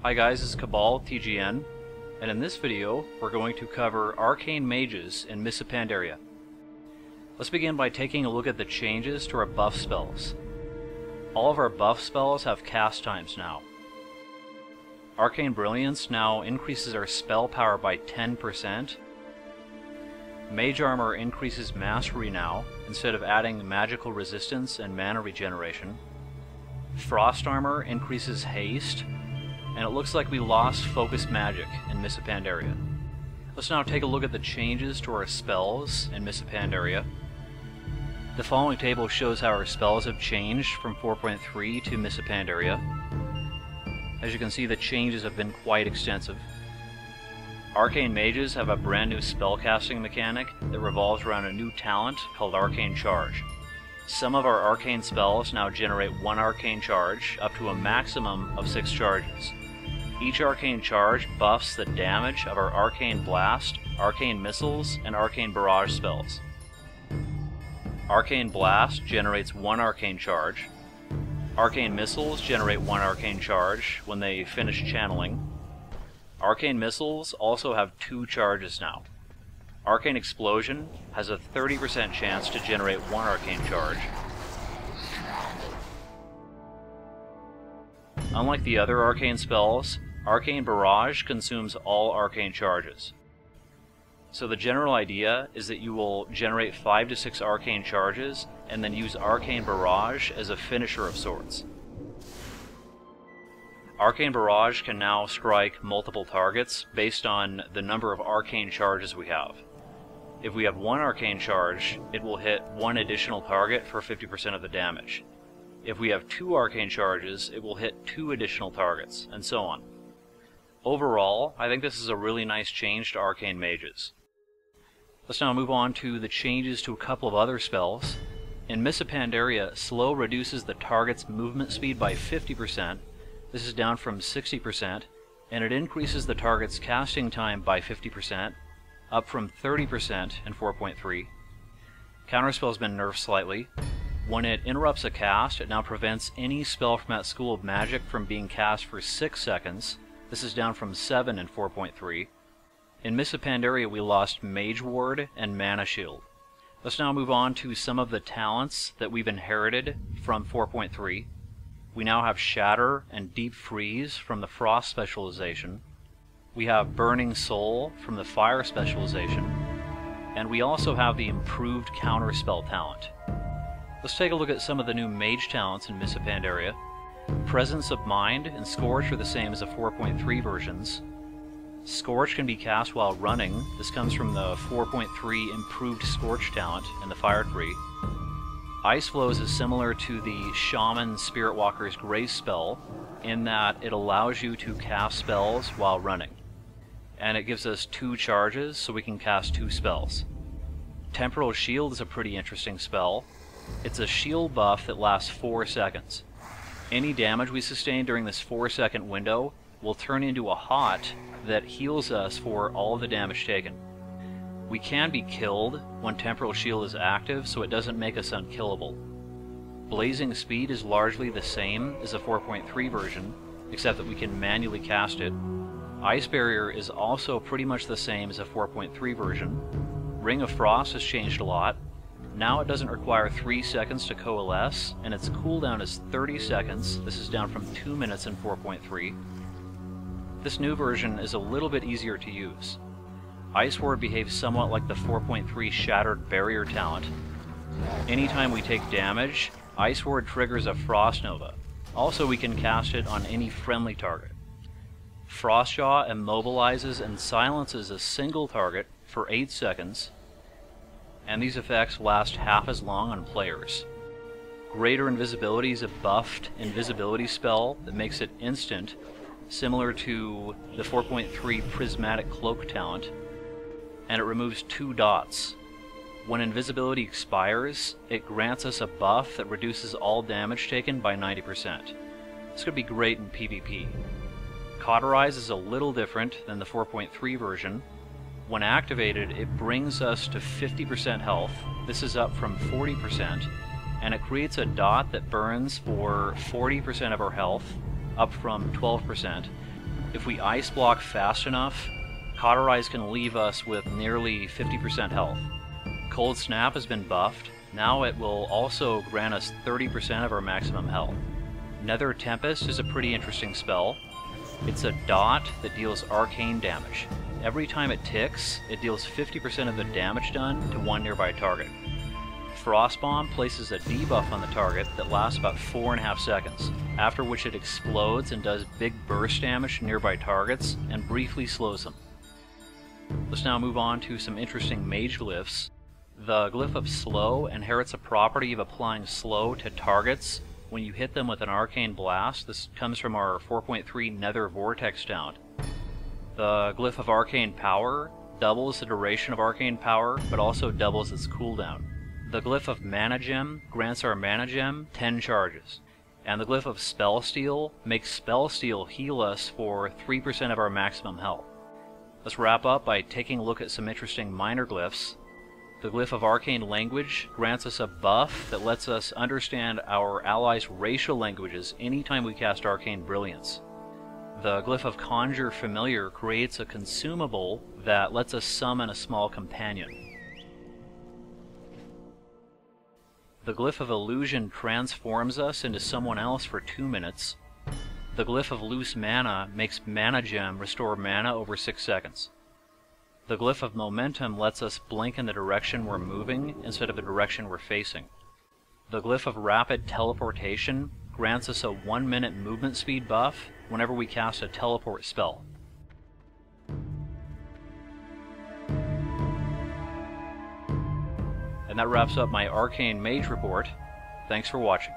Hi guys, this is CabalsTGN, and in this video we're going to cover Arcane Mages in Mists of Pandaria. Let's begin by taking a look at the changes to our buff spells. All of our buff spells have cast times now. Arcane Brilliance now increases our spell power by 10%. Mage Armor increases Mastery now, instead of adding magical resistance and mana regeneration. Frost Armor increases Haste, and it looks like we lost Focus Magic in Mists of Pandaria. Let's now take a look at the changes to our spells in Mists of Pandaria. The following table shows how our spells have changed from 4.3 to Mists of Pandaria. As you can see, the changes have been quite extensive. Arcane Mages have a brand new spellcasting mechanic that revolves around a new talent called Arcane Charge. Some of our arcane spells now generate 1 arcane charge, up to a maximum of 6 charges. Each arcane charge buffs the damage of our Arcane Blast, Arcane Missiles, and Arcane Barrage spells. Arcane Blast generates 1 arcane charge. Arcane Missiles generate 1 arcane charge when they finish channeling. Arcane Missiles also have 2 charges now. Arcane Explosion has a 30% chance to generate 1 arcane charge. Unlike the other arcane spells, Arcane Barrage consumes all arcane charges. So the general idea is that you will generate 5 to 6 arcane charges and then use Arcane Barrage as a finisher of sorts. Arcane Barrage can now strike multiple targets based on the number of arcane charges we have. If we have 1 arcane charge, it will hit 1 additional target for 50% of the damage. If we have 2 arcane charges, it will hit 2 additional targets, and so on. Overall, I think this is a really nice change to Arcane Mages. Let's now move on to the changes to a couple of other spells. In Mists of Pandaria, Slow reduces the target's movement speed by 50%. This is down from 60%, and it increases the target's casting time by 50%, up from 30% in 4.3. Counterspell's been nerfed slightly. When it interrupts a cast, it now prevents any spell from that school of magic from being cast for 6 seconds. This is down from 7 in 4.3. In Mists of Pandaria we lost Mage Ward and Mana Shield. Let's now move on to some of the talents that we've inherited from 4.3. We now have Shatter and Deep Freeze from the Frost specialization. We have Burning Soul from the Fire specialization. And we also have the improved Counterspell talent. Let's take a look at some of the new Mage talents in Mists of Pandaria. Presence of Mind and Scorch are the same as the 4.3 versions. Scorch can be cast while running. This comes from the 4.3 improved Scorch talent in the Fire tree. Ice Flows is similar to the Shaman Spirit Walker's Grace spell in that it allows you to cast spells while running. And it gives us 2 charges, so we can cast 2 spells. Temporal Shield is a pretty interesting spell. It's a shield buff that lasts 4 seconds. Any damage we sustain during this 4-second window will turn into a hot that heals us for all the damage taken. We can be killed when Temporal Shield is active, so it doesn't make us unkillable. Blazing Speed is largely the same as the 4.3 version, except that we can manually cast it. Ice Barrier is also pretty much the same as a 4.3 version. Ring of Frost has changed a lot. Now it doesn't require 3 seconds to coalesce, and its cooldown is 30 seconds. This is down from 2 minutes in 4.3. This new version is a little bit easier to use. Ice Ward behaves somewhat like the 4.3 Shattered Barrier talent. Anytime we take damage, Ice Ward triggers a Frost Nova. Also, we can cast it on any friendly target. Frostjaw immobilizes and silences a single target for 8 seconds, and these effects last half as long on players. Greater Invisibility is a buffed invisibility spell that makes it instant, similar to the 4.3 Prismatic Cloak talent, and it removes 2 dots. When invisibility expires, it grants us a buff that reduces all damage taken by 90%. This could be great in PvP. Cauterize is a little different than the 4.3 version. When activated, it brings us to 50% health. This is up from 40%, and it creates a dot that burns for 40% of our health, up from 12%. If we ice block fast enough, Cauterize can leave us with nearly 50% health. Cold Snap has been buffed. Now it will also grant us 30% of our maximum health. Nether Tempest is a pretty interesting spell. It's a dot that deals arcane damage. Every time it ticks, it deals 50% of the damage done to one nearby target. Frostbomb places a debuff on the target that lasts about 4.5 seconds, after which it explodes and does big burst damage to nearby targets and briefly slows them. Let's now move on to some interesting mage glyphs. The glyph of Slow inherits a property of applying slow to targets when you hit them with an arcane blast. This comes from our 4.3 Nether Vortex Down. The glyph of Arcane Power doubles the duration of arcane power, but also doubles its cooldown. The glyph of Mana Gem grants our Mana Gem 10 charges. And the glyph of Spell Steal makes Spell Steal heal us for 3% of our maximum health. Let's wrap up by taking a look at some interesting minor glyphs. The glyph of Arcane Language grants us a buff that lets us understand our allies' racial languages anytime we cast Arcane Brilliance. The glyph of Conjure Familiar creates a consumable that lets us summon a small companion. The glyph of Illusion transforms us into someone else for 2 minutes. The glyph of Loose Mana makes Mana Gem restore mana over 6 seconds. The glyph of Momentum lets us blink in the direction we're moving instead of the direction we're facing. The glyph of Rapid Teleportation grants us a 1-minute movement speed buff whenever we cast a teleport spell. And that wraps up my Arcane Mage report. Thanks for watching.